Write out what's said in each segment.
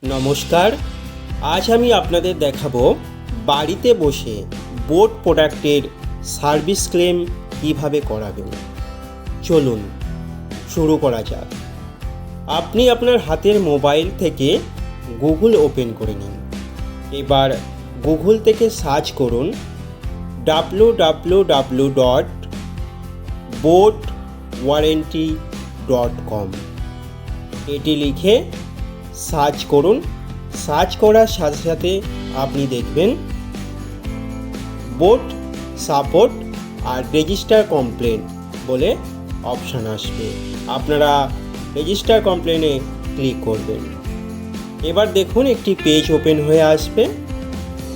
নমস্কার। আজ আমি আপনাদের দেখাবো বাড়িতে বসে বোট প্রোডাক্টের সার্ভিস ক্লেম কিভাবে করাবেন। চলুন শুরু করা যাক। আপনি আপনার হাতের মোবাইল থেকে গুগল ওপেন করে নিন। এবার গুগল থেকে সার্চ করুন www.boatwarranty.com। এটি লিখে সার্চ করুন। সার্চ করার সাথে সাথে আপনি দেখবেন বোট সাপোর্ট আর রেজিস্টার কমপ্লেন বলে অপশান আসবে। আপনারা রেজিস্টার কমপ্লেনে ক্লিক করবেন। এবার দেখুন একটি পেজ ওপেন হয়ে আসবে।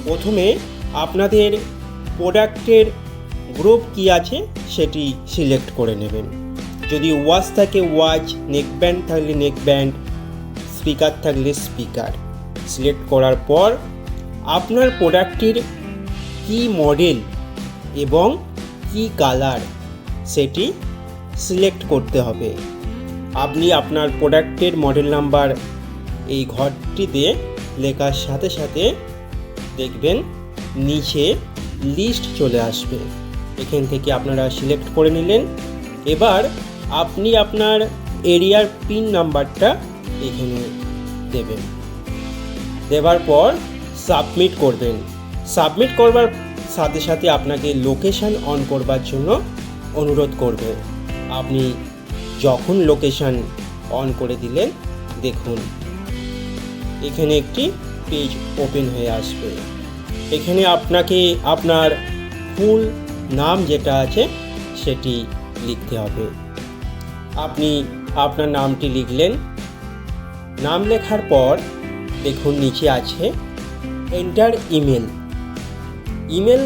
প্রথমে আপনাদের প্রোডাক্টের গ্রুপ কি আছে সেটি সিলেক্ট করে নেবেন। যদি ওয়াচ থাকে ওয়াচ, নেকব্যান্ড থাকলে নেকব্যান্ড, স্পিকার থাকলে স্পিকার সিলেক্ট করার পর আপনার প্রোডাক্টটির কি মডেল এবং কি কালার সেটি সিলেক্ট করতে হবে। আপনি আপনার প্রোডাক্টের মডেল নাম্বার এই ঘরটিতে লেখার সাথে সাথে দেখবেন নিচে লিস্ট চলে আসবে। এখান থেকে আপনারা সিলেক্ট করে নিলেন। এবার আপনি আপনার এরিয়ার পিন নাম্বারটা এখানে দেবেন। দেওয়ার পর সাবমিট করবেন। সাবমিট করবার সাথে সাথে আপনাকে লোকেশান অন করবার জন্য অনুরোধ করবে। আপনি যখন লোকেশান অন করে দিলেন দেখুন এখানে একটি পেজ ওপেন হয়ে আসবে। এখানে আপনাকে আপনার ফুল নাম যেটা আছে সেটি লিখতে হবে। আপনি আপনার নামটি লিখলেন। নাম লেখার পর দেখুন নিচে আছে এন্টার ইমেল। ইমেল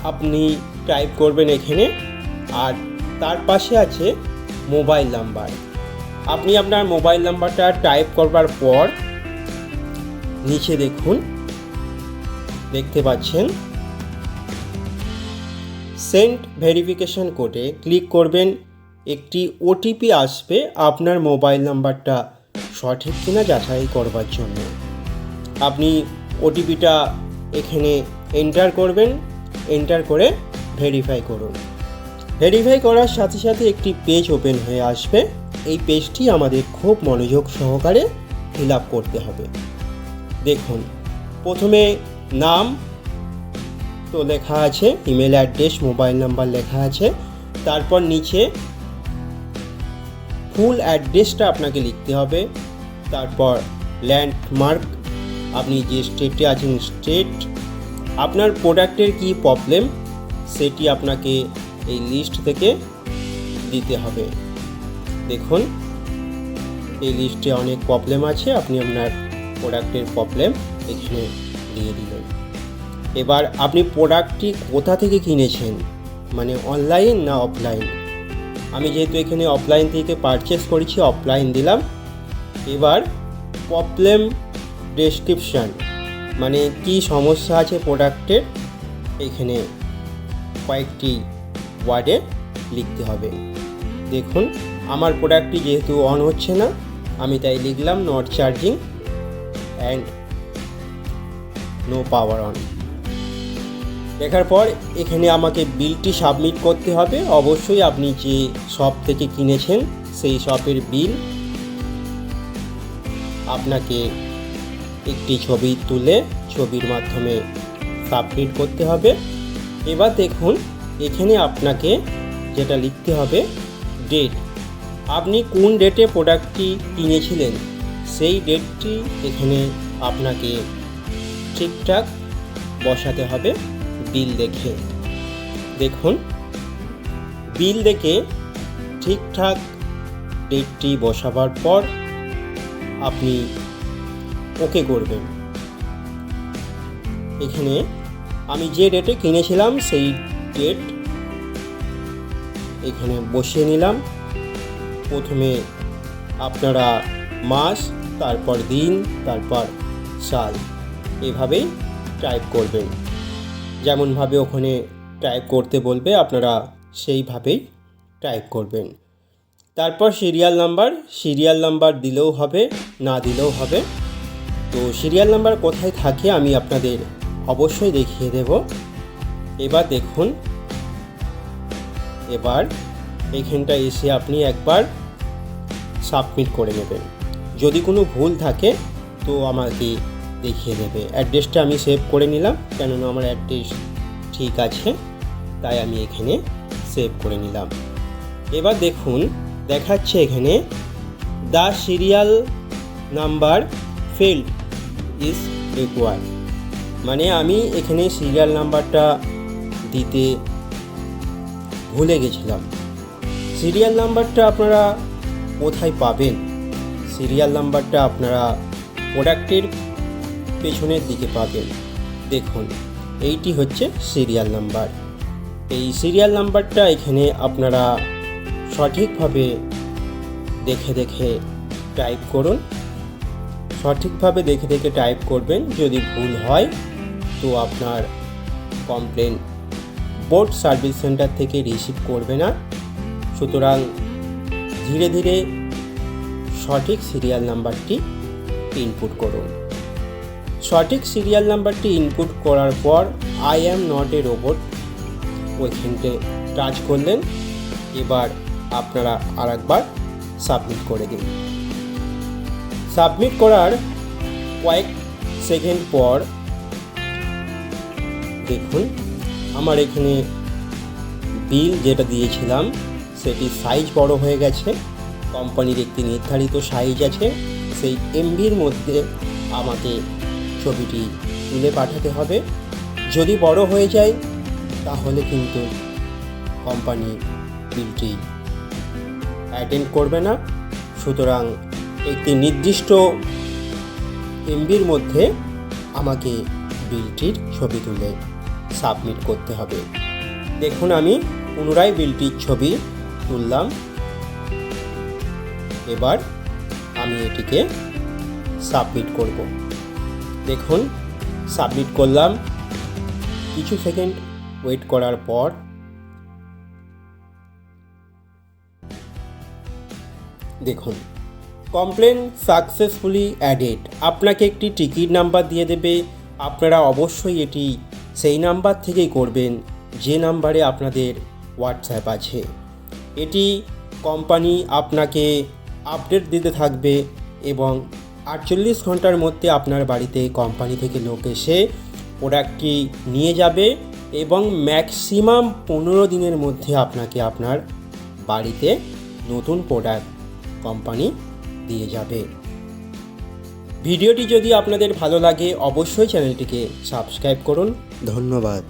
আপনি টাইপ করবেন এখানে, আর তার পাশে আছে মোবাইল নাম্বার। আপনি আপনার মোবাইল নাম্বারটা টাইপ করবার পর নিচে দেখতে পাচ্ছেন সেন্ড ভেরিফিকেশন কোডে ক্লিক করবেন। একটি ওটিপি আসবে আপনার মোবাইল নাম্বারটা সঠিক কিনা যাচাই করবার জন্য। আপনি ওটিপিটা এখানে এন্টার করবেন। এন্টার করে ভেরিফাই করুন। ভেরিফাই করার সাথে সাথে একটি পেজ ওপেন হয়ে আসবে। এই পেজটি আমাদের খুব মনোযোগ সহকারে ফিল আপ করতে হবে। দেখুন প্রথমে নাম তো লেখা আছে, ইমেল অ্যাড্রেস, মোবাইল নাম্বার লেখা আছে। তারপর নিচে ফুল অ্যাড্রেসটা আপনাকে লিখতে হবে। তারপর ল্যান্ডমার্ক, আপনি যে স্টেটে আছেন স্টেট, আপনার প্রোডাক্টের কি প্রবলেম সেটি আপনাকে এই লিস্ট থেকে দিতে হবে। দেখুন এই লিস্টে অনেক প্রবলেম আছে, আপনি আপনার প্রোডাক্টের প্রবলেম এখানে দিয়ে দিলেন। এবার আপনি প্রোডাক্টটি কোথা থেকে কিনেছেন, মানে অনলাইন না অফলাইন। আমি যেহেতু এখানে অফলাইন থেকে পারচেস করেছি অফলাইন দিলাম। এবার প্রবলেম ডেসক্রিপশান, মানে কি সমস্যা আছে প্রোডাক্টের এখানে কয়েকটি ওয়ার্ডে লিখতে হবে। দেখুন আমার প্রোডাক্টটি যেহেতু অন হচ্ছে না আমি তাই লিখলাম not charging and no power on. দেখার পর এখানে আমাকে বিলটি সাবমিট করতে হবে। অবশ্যই আপনি যে শপ থেকে কিনেছেন সেই শপের বিল আপনাকে একটি ছবি তুলে ছবির মাধ্যমে সাবমিট করতে হবে। এবার দেখুন এখানে আপনাকে যেটা লিখতে হবে ডেট। আপনি কোন ডেটে প্রোডাক্টটি কিনেছিলেন সেই ডেটটি এখানে আপনাকে ঠিকঠাক বসাতে হবে বিল দেখে। দেখুন বিল দেখে ঠিকঠাক ডেটটি বসাবার পর আপনি ওকে করবেন। এখানে আমি যে ডেটে কিনেছিলাম সেই ডেট এখানে বসিয়ে নিলাম। প্রথমে আপনারা মাস, তারপর দিন, তারপর সাল এভাবেই টাইপ করবেন। যেমনভাবে ওখানে টাইপ করতে বলবে আপনারা সেইভাবেই টাইপ করবেন। তারপর সিরিয়াল নাম্বার দিলেও হবে, না দিলেও হবে। তো সিরিয়াল নাম্বার কোথায় থাকে আমি আপনাদের অবশ্যই দেখিয়ে দেব। এবার দেখুন, এবার এখানটা এসে আপনি একবার সাবমিট করে নেবেন। যদি কোনো ভুল থাকে তো আমাকে দেখিয়ে দেবে। অ্যাড্রেসটা আমি সেভ করে নিলাম, কেননা আমার অ্যাড্রেস ঠিক আছে, তাই আমি এখানে সেভ করে নিলাম। এবার দেখুন দেখাচ্ছে এখানে the serial number field is required, মানে আমি এখানে সিরিয়াল নাম্বারটা দিতে ভুলে গেছিলাম। সিরিয়াল নাম্বারটা আপনারা কোথায় পাবেন? সিরিয়াল নাম্বারটা আপনারা প্রোডাক্টের পেছনের দিকে পাবেন। দেখুন এইটি হচ্ছে সিরিয়াল নাম্বার। এই সিরিয়াল নাম্বারটা এখানে আপনারা সঠিকভাবে দেখে দেখে টাইপ করুন। সঠিকভাবে দেখে দেখে টাইপ করবেন। যদি ভুল হয় তো আপনার কমপ্লেন বোর্ড সার্ভিস সেন্টার থেকে রিসিভ করবে না। সুতরাং ধীরে ধীরে সঠিক সিরিয়াল নাম্বারটি ইনপুট করুন। সঠিক সিরিয়াল নাম্বারটি ইনপুট করার পর I am not a robot ওইখানতে টাচ করলেন। এবার আপনারা আরেকবার সাবমিট করে দিন। সাবমিট করার কয়েক সেকেন্ড পর দেখুন আমার এখানে বিল যেটা দিয়েছিলাম সেটি সাইজ বড় হয়ে গেছে। কোম্পানির একটি নির্ধারিত সাইজ আছে, সেই এমবির মধ্যে আমাকে ছবিটি তুলে পাঠাতে হবে। যদি বড় হয়ে যায় তাহলে কিন্তু কোম্পানি বিলটি অ্যাটেন্ড করবে না। সুতরাং একটি নির্দিষ্ট এমবির মধ্যে আমাকে বিলটির ছবি তুলে সাবমিট করতে হবে। দেখুন আমি পুনরায় বিলটির ছবি তুললাম। এবার আমি এটিকে সাবমিট করব। দেখুন সাবমিট করলাম। কিছু সেকেন্ড ওয়েট করার পর দেখুন কমপ্লেন সাকসেসফুলি অ্যাডেড, আপনাকে একটি টিকিট নাম্বার দিয়ে দেবে। আপনারা অবশ্যই এটি সেই নাম্বার থেকেই করবেন যে নাম্বারে আপনাদের হোয়াটসঅ্যাপ আছে। এটি কোম্পানি আপনাকে আপডেট দিতে থাকবে এবং 48 ঘন্টার মধ্যে আপনার বাড়িতে কোম্পানি থেকে লোক এসে প্রোডাক্টটি নিয়ে যাবে এবং ম্যাক্সিমাম 15 দিনের মধ্যে আপনাকে আপনার বাড়িতে নতুন প্রোডাক্ট কোম্পানি দিয়ে যাবে। ভিডিওটি যদি আপনাদের ভালো লাগে অবশ্যই চ্যানেলটিকে সাবস্ক্রাইব করুন। ধন্যবাদ।